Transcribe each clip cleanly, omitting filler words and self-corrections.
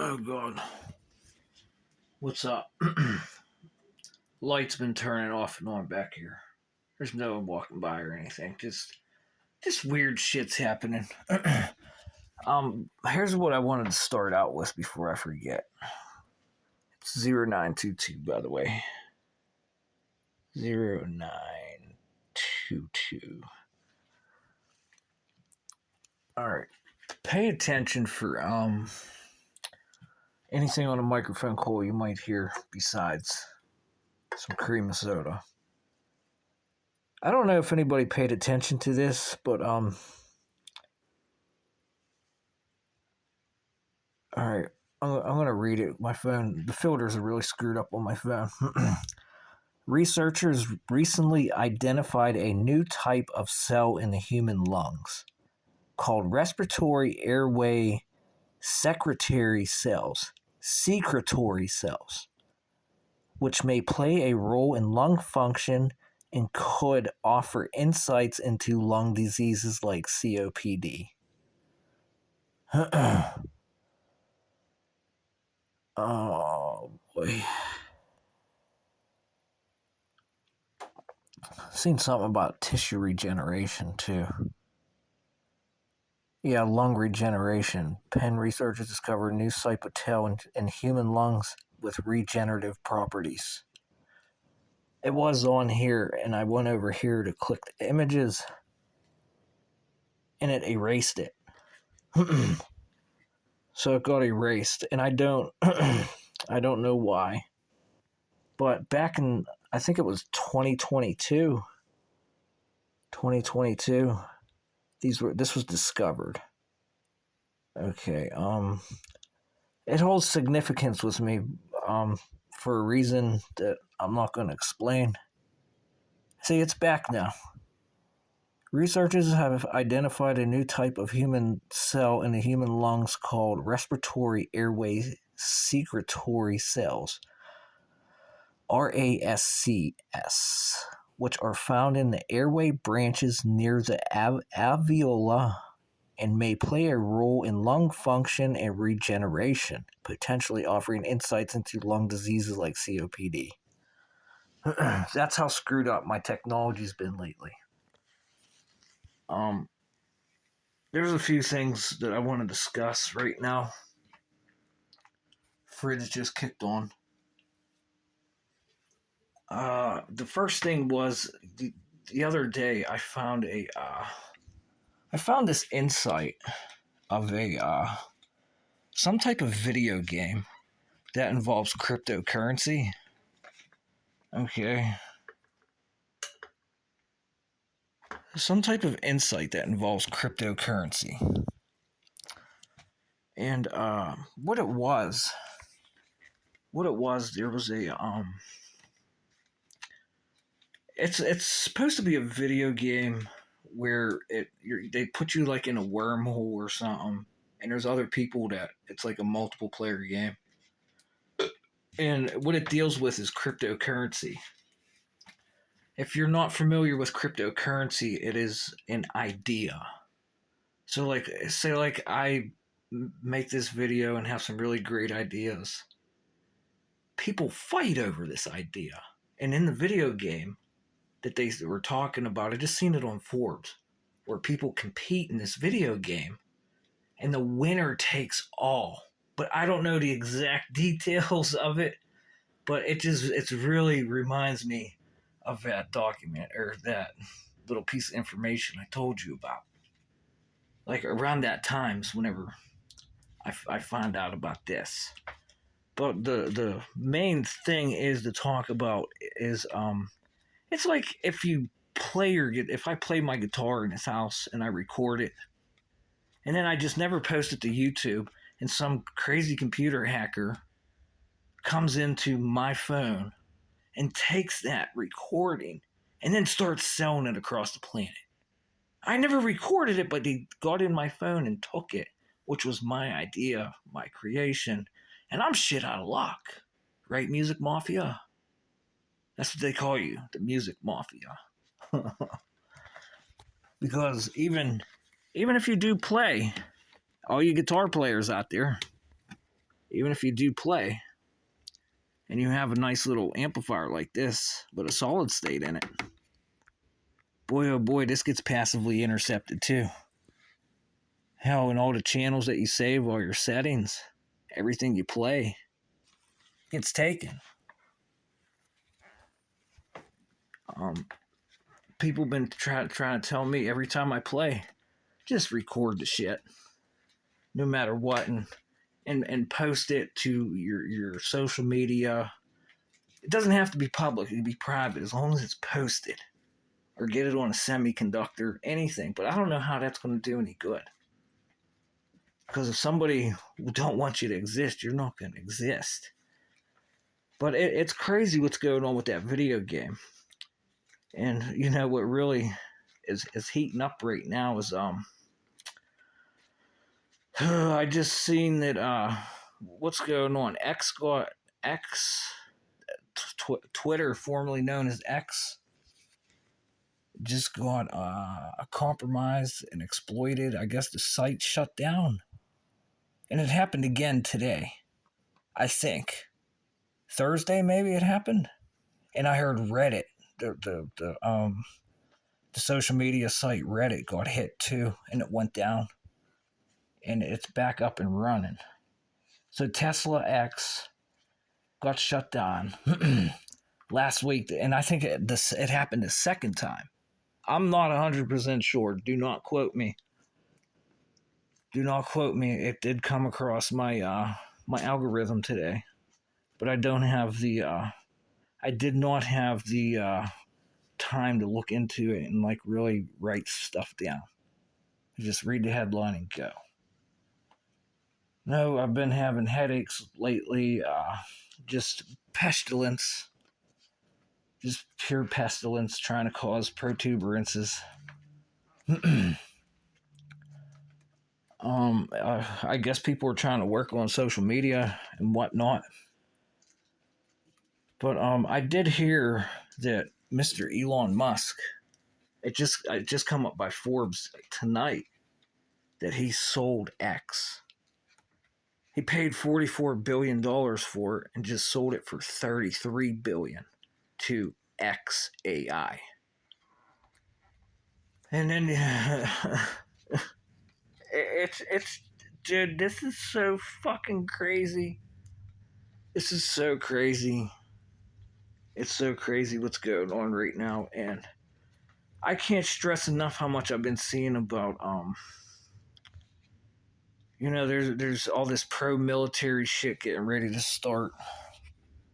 Oh god. What's up? Light's been turning off and on back here. There's no one walking by or anything. Just weird shit's happening. Here's what I wanted to start out with before I forget. It's 0922, by the way. 0922. Alright. Pay attention for anything on a microphone call you might hear besides some cream of soda. I don't know if anybody paid attention to this, but all right, I'm gonna read it. My phone, the filters are really screwed up on my phone. Researchers recently identified a new type of cell in the human lungs called respiratory airway secretory cells, which may play a role in lung function and could offer insights into lung diseases like COPD. Oh boy. I've seen something about tissue regeneration too. Yeah, lung regeneration. Penn researchers discovered a new cytopel in human lungs with regenerative properties. It was on here, and I went over here to click the images, and it erased it. So it got erased, and I don't know why. But back in, I think it was 2022, this was discovered. Okay, it holds significance with me, for a reason that I'm not going to explain. See, it's back now. Researchers have identified a new type of human cell in the human lungs called respiratory airway secretory cells, RASCS, which are found in the airway branches near the alveoli and may play a role in lung function and regeneration, potentially offering insights into lung diseases like COPD. That's how screwed up my technology's been lately. There's a few things that I want to discuss right now. Fridge just kicked on. The first thing was the other day I found this insight of some type of video game that involves cryptocurrency. Okay. Some type of insight that involves cryptocurrency. And what it was, there was a it's supposed to be a video game where they put you like in a wormhole or something, and there's other people that it's like a multiple player game. And what it deals with is cryptocurrency. If you're not familiar with cryptocurrency, it is an idea. So like, say like I make this video and have some really great ideas. People fight over this idea. And in the video game that they were talking about, I just seen it on Forbes, where people compete in this video game and the winner takes all. But I don't know the exact details of it, but it really reminds me of that document or that little piece of information I told you about. Like around that times whenever I find out about this. But the main thing is to talk about is it's like if I play my guitar in this house and I record it, and then I just never post it to YouTube, and some crazy computer hacker comes into my phone and takes that recording and then starts selling it across the planet. I never recorded it, but they got in my phone and took it, which was my idea, my creation, and I'm shit out of luck. Right, Music Mafia? That's what they call you, the Music Mafia. Because even if you do play, all you guitar players out there, even if you do play, and you have a nice little amplifier like this, but a solid state in it, boy oh boy, this gets passively intercepted too. Hell, in all the channels that you save, all your settings, everything you play, gets taken. People been trying to tell me every time I play, just record the shit, no matter what, and post it to your social media. It doesn't have to be public; it can be private as long as it's posted, or get it on a semiconductor, anything. But I don't know how that's going to do any good. Because if somebody don't want you to exist, you're not going to exist. But it's crazy what's going on with that video game. And you know what really is heating up right now is I just seen that what's going on. Twitter, formerly known as X, just got compromised and exploited. I guess the site shut down. And it happened again today. I think Thursday maybe it happened. And I heard Reddit, the social media site Reddit got hit too, and it went down. And it's back up and running. So Tesla X got shut down last week, and I think it happened the second time. I'm not 100% sure. Do not quote me. Do not quote me. It did come across my my algorithm today, but I don't have the. I did not have the time to look into it and like really write stuff down. Just read the headline and go. No, I've been having headaches lately. Just pestilence. Just pure pestilence trying to cause protuberances. I guess people are trying to work on social media and whatnot. But I did hear that Mr. Elon Musk, it just come up by Forbes tonight that he sold X. He paid $44 billion for it and just sold it for $33 billion to XAI. And then it's dude, this is so fucking crazy. This is so crazy. It's so crazy what's going on right now, and I can't stress enough how much I've been seeing about you know, there's all this pro-military shit getting ready to start.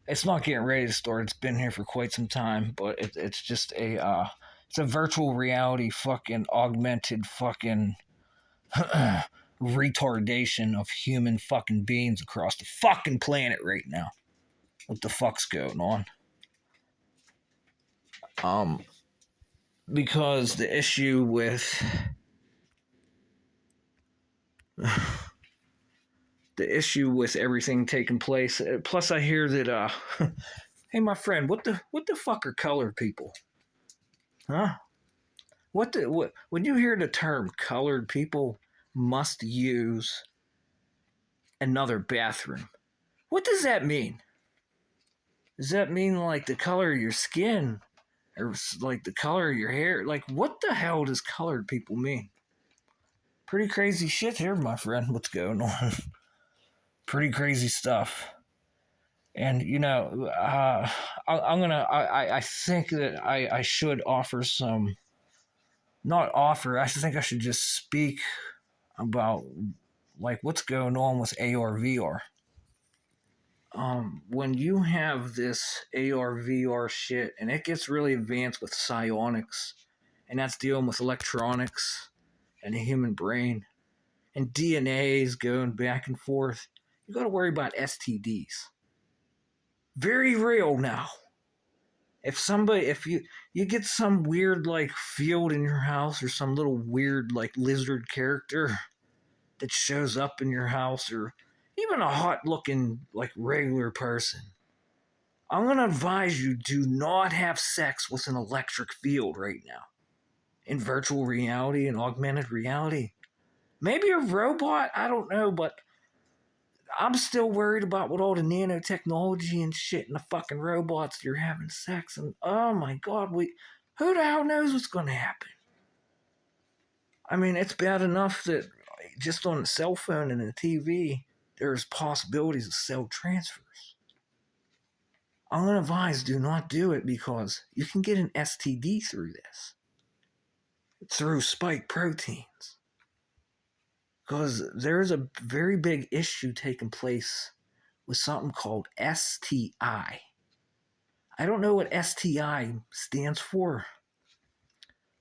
It's not getting ready to start. It's been here for quite some time, but it's just it's a virtual reality fucking augmented fucking retardation of human fucking beings across the fucking planet right now. What the fuck's going on? Because the issue with everything taking place. Plus, I hear that. Hey, my friend, what the fuck are colored people? Huh? What when you hear the term colored people must use another bathroom, what does that mean? Does that mean like the color of your skin, or like the color of your hair? Like, what the hell does colored people mean? Pretty crazy shit here, my friend. What's going on? Pretty crazy stuff. And you know, I think that I should offer some. Not offer. I think I should just speak about like what's going on with AR/VR. When you have this AR/VR shit, and it gets really advanced with psionics, and that's dealing with electronics and the human brain, and DNA's going back and forth. You got to worry about STDs. Very real now. If you get some weird like field in your house, or some little weird like lizard character that shows up in your house, or even a hot looking like regular person, I'm gonna advise you, do not have sex with an electric field right now. In virtual reality and augmented reality. Maybe a robot, I don't know, but I'm still worried about what all the nanotechnology and shit and the fucking robots that are having sex. And oh my God, who the hell knows what's going to happen? I mean, it's bad enough that just on the cell phone and the TV, there's possibilities of cell transfers. I'll advise do not do it because you can get an STD through this, through spike proteins. Because there's a very big issue taking place with something called STI. I don't know what STI stands for,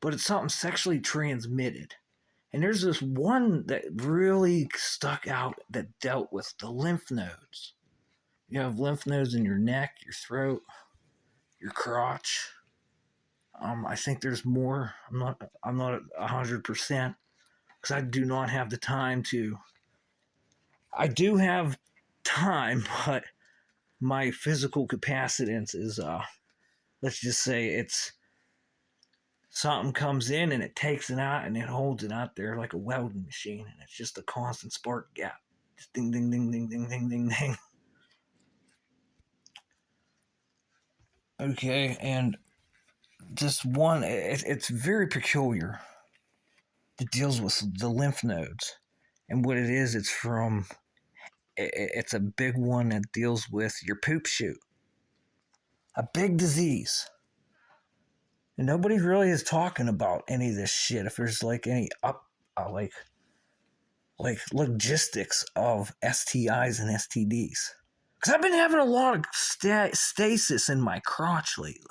but it's something sexually transmitted. And there's this one that really stuck out that dealt with the lymph nodes. You have lymph nodes in your neck, your throat, your crotch. I think there's more. I'm not 100% because I do not have the time to. I do have time, but my physical capacitance is let's just say it's something comes in and it takes it out and it holds it out there like a welding machine, and it's just a constant spark gap. Just ding, ding, ding, ding, ding, ding, ding, ding. Okay, and this one, it's very peculiar. It deals with the lymph nodes. And what it is, it's a big one that deals with your poop chute. A big disease. And nobody really is talking about any of this shit. If there's like any like logistics of STIs and STDs. Because I've been having a lot of stasis in my crotch lately.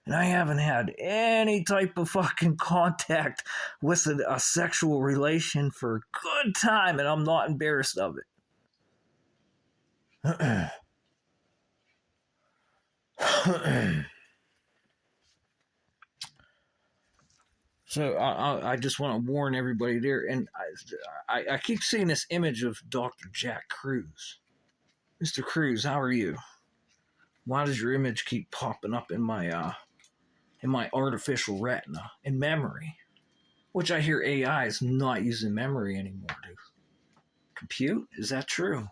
And I haven't had any type of fucking contact with a sexual relation for a good time, and I'm not embarrassed of it. So I just want to warn everybody there, and I keep seeing this image of Dr. Jack Cruz. Mr. Cruz, how are you? Why does your image keep popping up in my artificial retina in memory? Which I hear AI is not using memory anymore to compute. Is that true?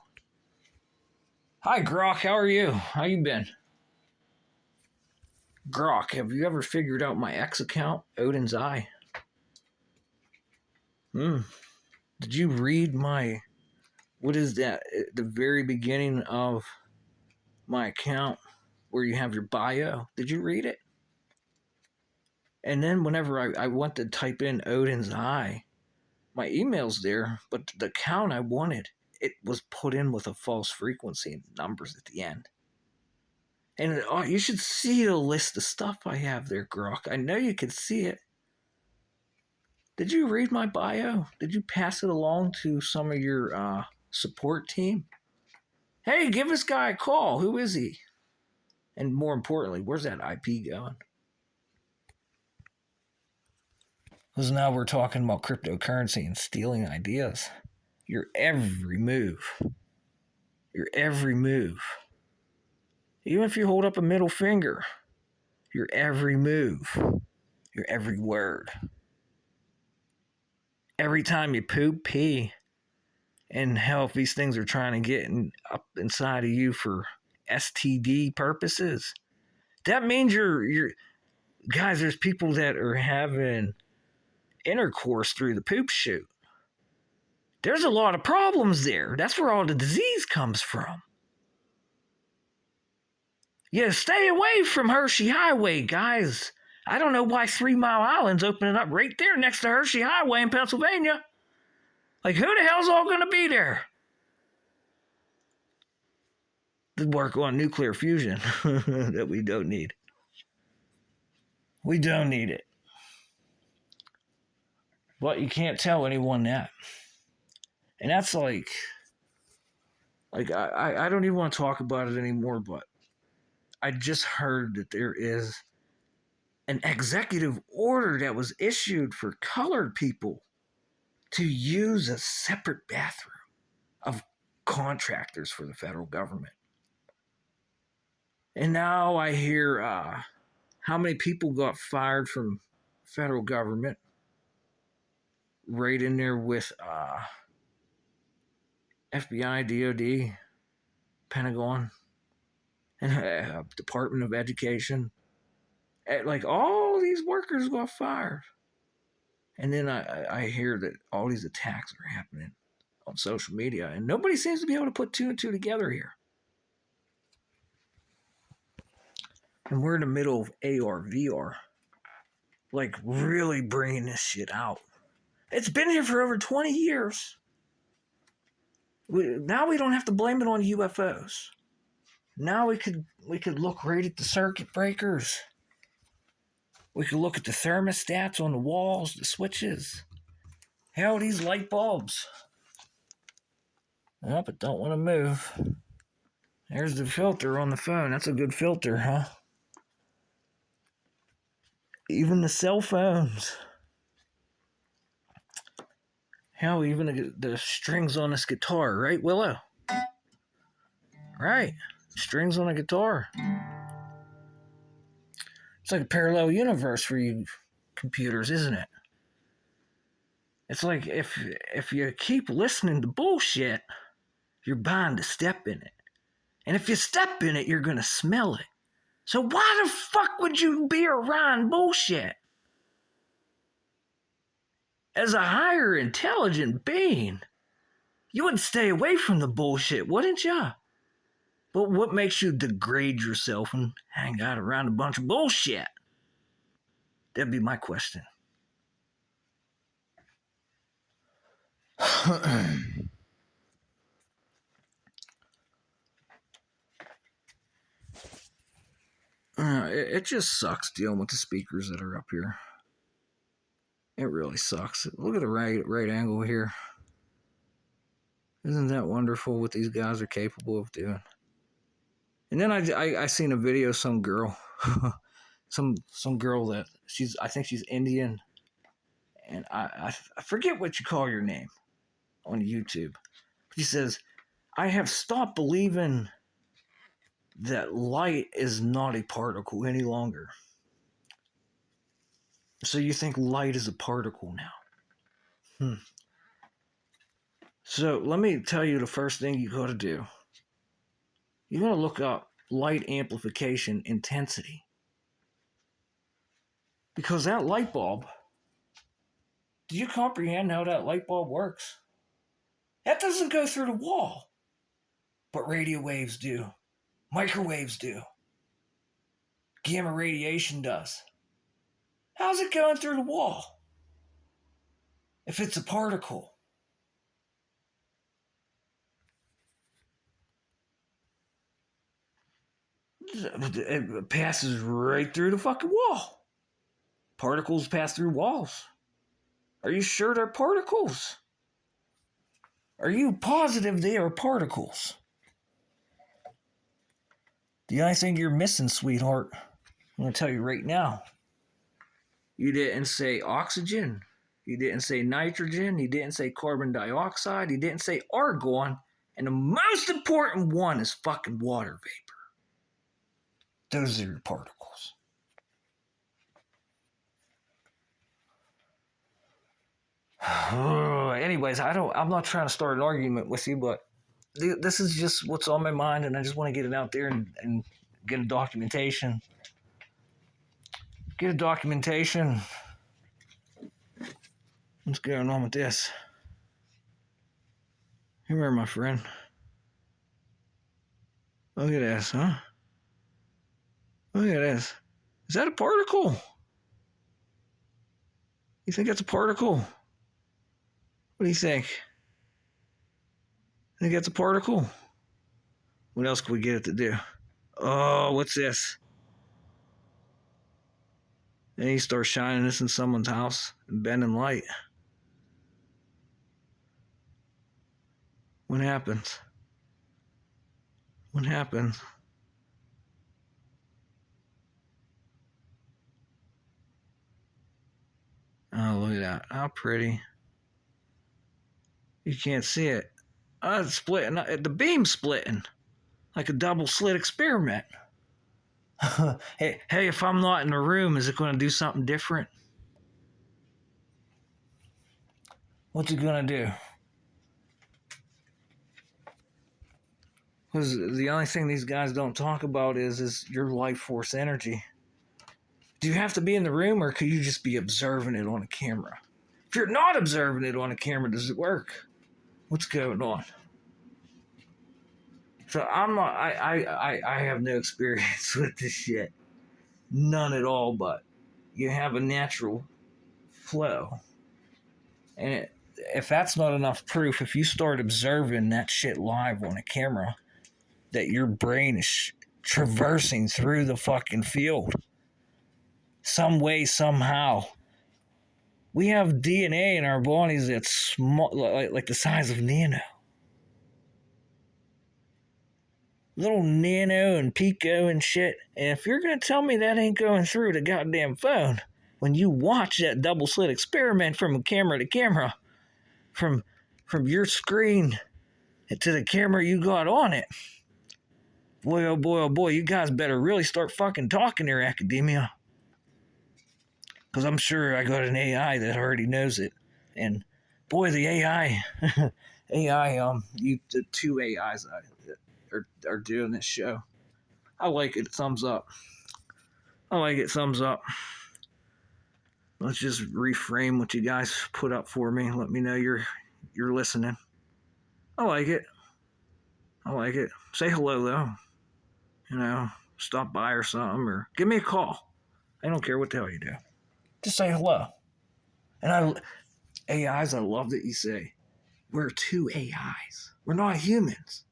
Hi, Grok. How are you? How you been? Grok, have you ever figured out my X account, Odin's Eye? Did you read what is that? At the very beginning of my account where you have your bio. Did you read it? And then whenever I went to type in Odin's Eye, my email's there, but the account I wanted, it was put in with a false frequency and numbers at the end. And you should see the list of stuff I have there, Grok. I know you can see it. Did you read my bio? Did you pass it along to some of your support team? Hey, give this guy a call. Who is he? And more importantly, where's that IP going? Because now we're talking about cryptocurrency and stealing ideas. Your every move. Your every move. Even if you hold up a middle finger, your every move, your every word. Every time you poop, pee, and hell, if these things are trying to get up inside of you for STD purposes, that means you're guys, there's people that are having intercourse through the poop chute. There's a lot of problems there. That's where all the disease comes from. Yeah, stay away from Hershey Highway, guys. I don't know why 3 Mile Island's opening up right there next to Hershey Highway in Pennsylvania. Like, who the hell's all going to be there? To work on nuclear fusion that we don't need. We don't need it. But you can't tell anyone that. And that's like I don't even want to talk about it anymore, but I just heard that there is an executive order that was issued for colored people to use a separate bathroom of contractors for the federal government. And now I hear how many people got fired from federal government right in there with FBI, DOD, Pentagon, and Department of Education. Like all these workers got fired. And then I hear that all these attacks are happening on social media, and nobody seems to be able to put two and two together here. And we're in the middle of AR, VR, like really bringing this shit out. It's been here for over 20 years. Now we don't have to blame it on UFOs. Now we could look right at the circuit breakers. We could look at the thermostats on the walls, the switches. Hell, these light bulbs. Oh, but don't want to move. There's the filter on the phone. That's a good filter, huh? Even the cell phones. Hell, even the strings on this guitar, right, Willow? Right. Strings on a guitar. It's like a parallel universe for you computers, isn't it? It's like if you keep listening to bullshit, you're bound to step in it. And if you step in it, you're going to smell it. So why the fuck would you be around bullshit? As a higher intelligent being, you would stay away from the bullshit, wouldn't you? But what makes you degrade yourself and hang out around a bunch of bullshit? That'd be my question. It just sucks dealing with the speakers that are up here. It really sucks. Look at the right angle here. Isn't that wonderful what these guys are capable of doing? And then I seen a video of some girl, some girl that I think she's Indian, and I forget what you call your name on YouTube. She says, I have stopped believing that light is not a particle any longer. So you think light is a particle now? So let me tell you the first thing you got to do. You got to look up light amplification intensity. Because that light bulb, do you comprehend how that light bulb works? That doesn't go through the wall. But radio waves do. Microwaves do. Gamma radiation does. How's it going through the wall? If it's a particle. It passes right through the fucking wall. Particles pass through walls. Are you sure they're particles? Are you positive they are particles? The only thing you're missing, sweetheart, I'm going to tell you right now. You didn't say oxygen. You didn't say nitrogen. You didn't say carbon dioxide. You didn't say argon. And the most important one is fucking water vapor. Those are your particles. Anyways, I'm not trying to start an argument with you, but this is just what's on my mind, and I just want to get it out there and get a documentation. Get a documentation. What's going on with this? Come here, my friend. Look at this, huh? Look at this. Is that a particle? You think that's a particle? What do you think? Think that's a particle? What else can we get it to do? Oh, what's this? Then you start shining this in someone's house and bending light. What happens? What happens? Oh, look at that. How pretty. You can't see it. Oh, it's splitting. The beam's splitting. Like a double slit experiment. Hey, if I'm not in the room, is it going to do something different? What's it going to do? Because the only thing these guys don't talk about is your life force energy. Do you have to be in the room, or could you just be observing it on a camera? If you're not observing it on a camera, does it work? What's going on? So I'm not. I have no experience with this shit, none at all. But you have a natural flow, and if that's not enough proof, if you start observing that shit live on a camera, that your brain is traversing through the fucking field, some way, somehow. We have DNA in our bodies that's small, like the size of nano. Little nano and pico and shit. And if you're going to tell me that ain't going through the goddamn phone, when you watch that double slit experiment from camera to camera, from your screen to the camera you got on it, boy, oh boy, oh boy, you guys better really start fucking talking there, academia. Because I'm sure I got an AI that already knows it. And boy, the AI, the two AIs are doing this show. I like it. Thumbs up. I like it. Thumbs up. Let's just reframe what you guys put up for me. Let me know you're listening. I like it. I like it. Say hello though. You know, stop by or something, or give me a call. I don't care what the hell you do. Just say hello. And AIs, I love that you say, we're two AIs. We're not humans.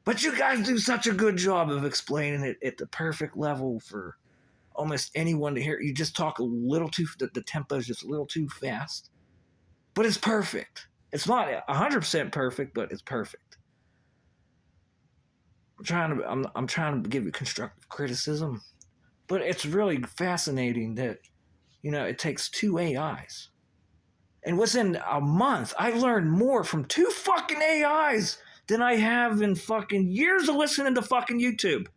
But you guys do such a good job of explaining it at the perfect level for almost anyone to hear. You just talk a little too, the tempo is just a little too fast. But it's perfect. It's not 100% perfect, but it's perfect. I'm trying to give you constructive criticism. But it's really fascinating that, you know, it takes two AIs. And within a month, I learned more from two fucking AIs than I have in fucking years of listening to fucking YouTube.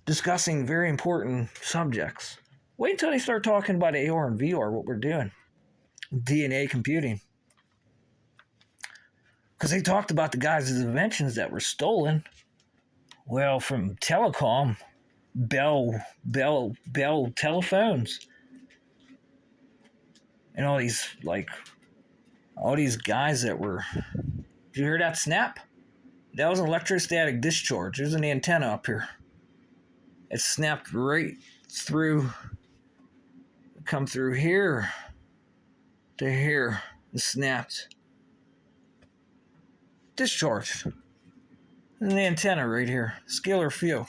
Discussing very important subjects. Wait until they start talking about AR and VR, what we're doing. DNA computing. Because they talked about the guys' inventions that were stolen. Well, from telecom, Bell telephones. And all these guys that were... Did you hear that snap? That was an electrostatic discharge. There's an antenna up here. It snapped right through... Come through here to here. It snapped. Discharged. And the antenna right here. Scalar field.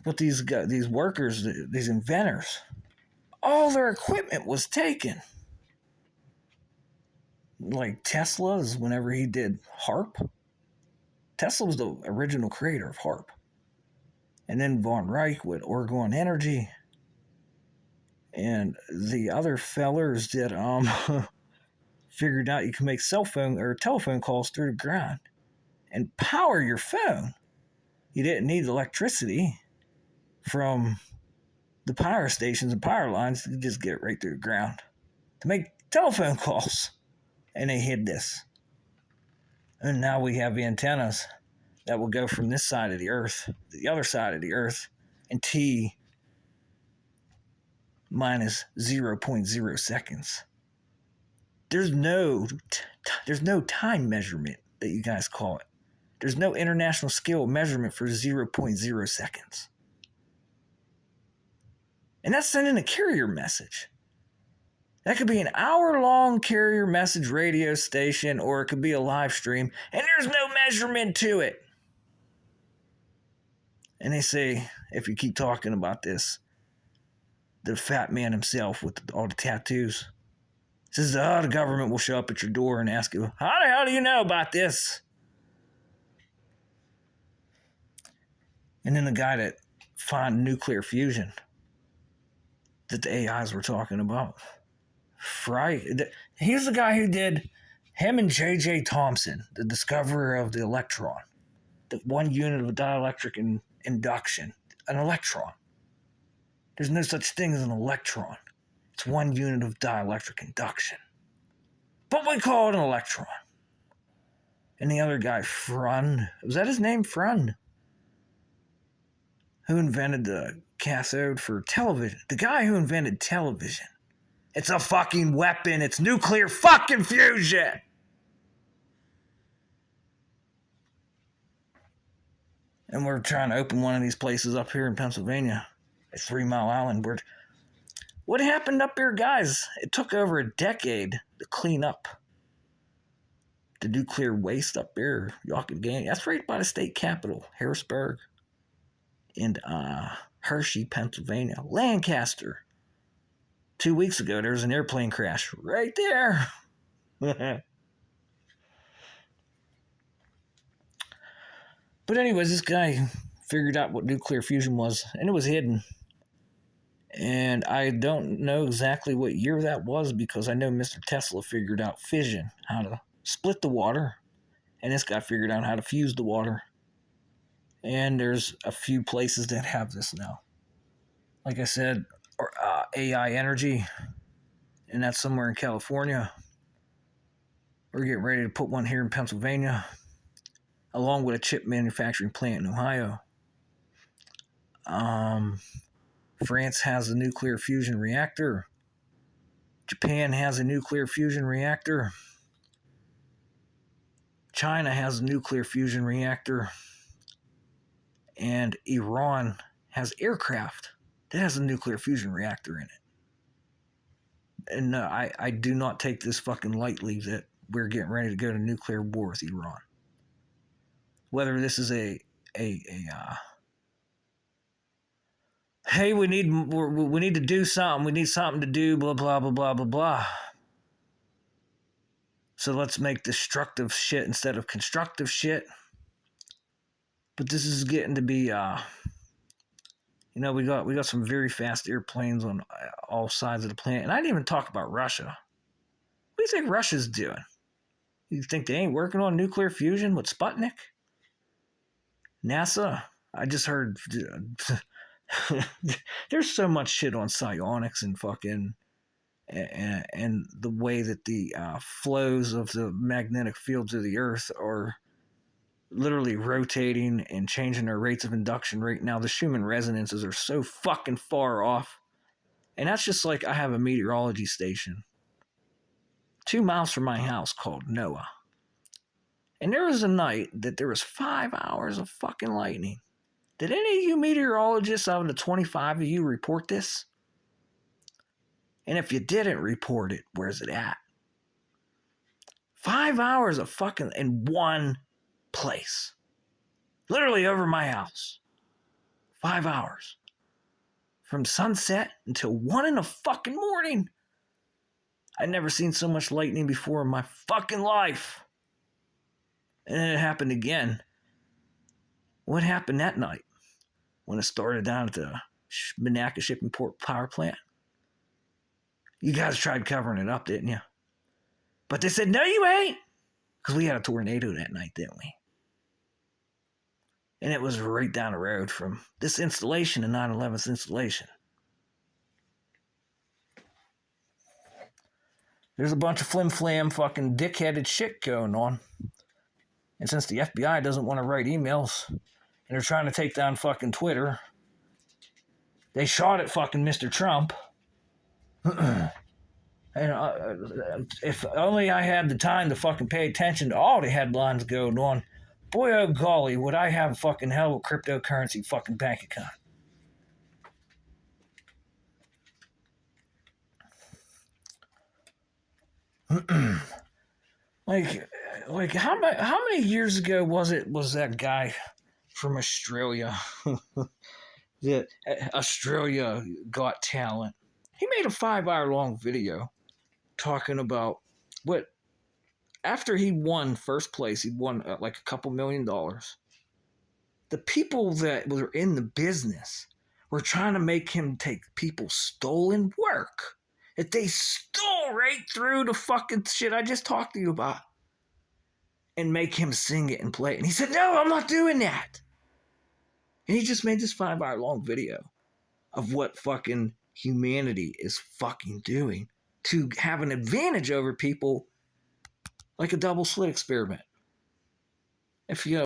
But these workers, these inventors, all their equipment was taken. Like Tesla's, whenever he did HARP. Tesla was the original creator of HARP. And then Von Reich with Orgone Energy. And the other fellers that figured out you can make cell phone or telephone calls through the ground and power your phone. You didn't need electricity from the power stations and power lines. You just get it right through the ground to make telephone calls. And they hid this. And now we have antennas that will go from this side of the earth to the other side of the earth in T minus 0.0 seconds. There's no time measurement that you guys call it. There's no international scale measurement for 0.0 seconds. And that's sending a carrier message. That could be an hour-long carrier message radio station, or it could be a live stream, and there's no measurement to it. And they say, if you keep talking about this, the fat man himself with all the tattoos says, the government will show up at your door and ask you, how the hell do you know about this? And then the guy that found nuclear fusion that the AIs were talking about. He's the guy who did him and J.J. Thomson, the discoverer of the electron, the one unit of dielectric induction, an electron. There's no such thing as an electron. It's one unit of dielectric induction. But we call it an electron. And the other guy, Freund, was that his name, Freund? Who invented the cathode for television? The guy who invented television. It's a fucking weapon. It's nuclear fucking fusion. And we're trying to open one of these places up here in Pennsylvania at 3 Mile Island. What happened up here, guys? It took over a decade to clean up the nuclear waste up there. That's right by the state capital, Harrisburg, and Hershey, Pennsylvania. Lancaster. 2 weeks ago, there was an airplane crash right there. But anyways, this guy figured out what nuclear fusion was, and it was hidden. And I don't know exactly what year that was because I know Mr. Tesla figured out fission, how to split the water, and this guy figured out how to fuse the water. And there's a few places that have this now. Like I said, AI Energy, and that's somewhere in California. We're getting ready to put one here in Pennsylvania, along with a chip manufacturing plant in Ohio. France has a nuclear fusion reactor. Japan has a nuclear fusion reactor. China has a nuclear fusion reactor. And Iran has aircraft that has a nuclear fusion reactor in it. And I do not take this fucking lightly that we're getting ready to go to nuclear war with Iran. Whether this is hey, we need to do something. We need something to do. Blah blah blah blah blah blah. So let's make destructive shit instead of constructive shit. But this is getting to be, we got some very fast airplanes on all sides of the planet, and I didn't even talk about Russia. What do you think Russia's doing? You think they ain't working on nuclear fusion with Sputnik? NASA? I just heard there's so much shit on psionics and fucking and the way that the flows of the magnetic fields of the Earth are literally rotating and changing their rates of induction right now. The Schumann resonances are so fucking far off. And that's just like I have a meteorology station 2 miles from my house called NOAA. And there was a night that there was 5 hours of fucking lightning. Did any of you meteorologists out of the 25 of you report this? And if you didn't report it, where's it at? 5 hours of fucking in one place. Literally over my house. 5 hours. From sunset until 1 in the fucking morning. I'd never seen so much lightning before in my fucking life. And then it happened again. What happened that night? When it started down at the Monaca Shipping Port Power Plant? You guys tried covering it up, didn't you? But they said, no, you ain't. Because we had a tornado that night, didn't we? And it was right down the road from this installation, the 9/11's installation. There's a bunch of flim-flam fucking dick-headed shit going on. And since the FBI doesn't want to write emails, and they're trying to take down fucking Twitter, they shot at fucking Mr. Trump. And if only I had the time to fucking pay attention to all the headlines going on, boy, oh golly, would I have a fucking hell of a cryptocurrency fucking bank account. like how many years ago was that guy from Australia that Australia Got Talent? He made a 5-hour long video talking about what after he won first place, he won like a couple $1 million. The people that were in the business were trying to make him take people's stolen work that they stole right through the fucking shit I just talked to you about and make him sing it and play it. And he said, no, I'm not doing that. And he just made this 5-hour long video of what fucking humanity is fucking doing to have an advantage over people like a double slit experiment. If you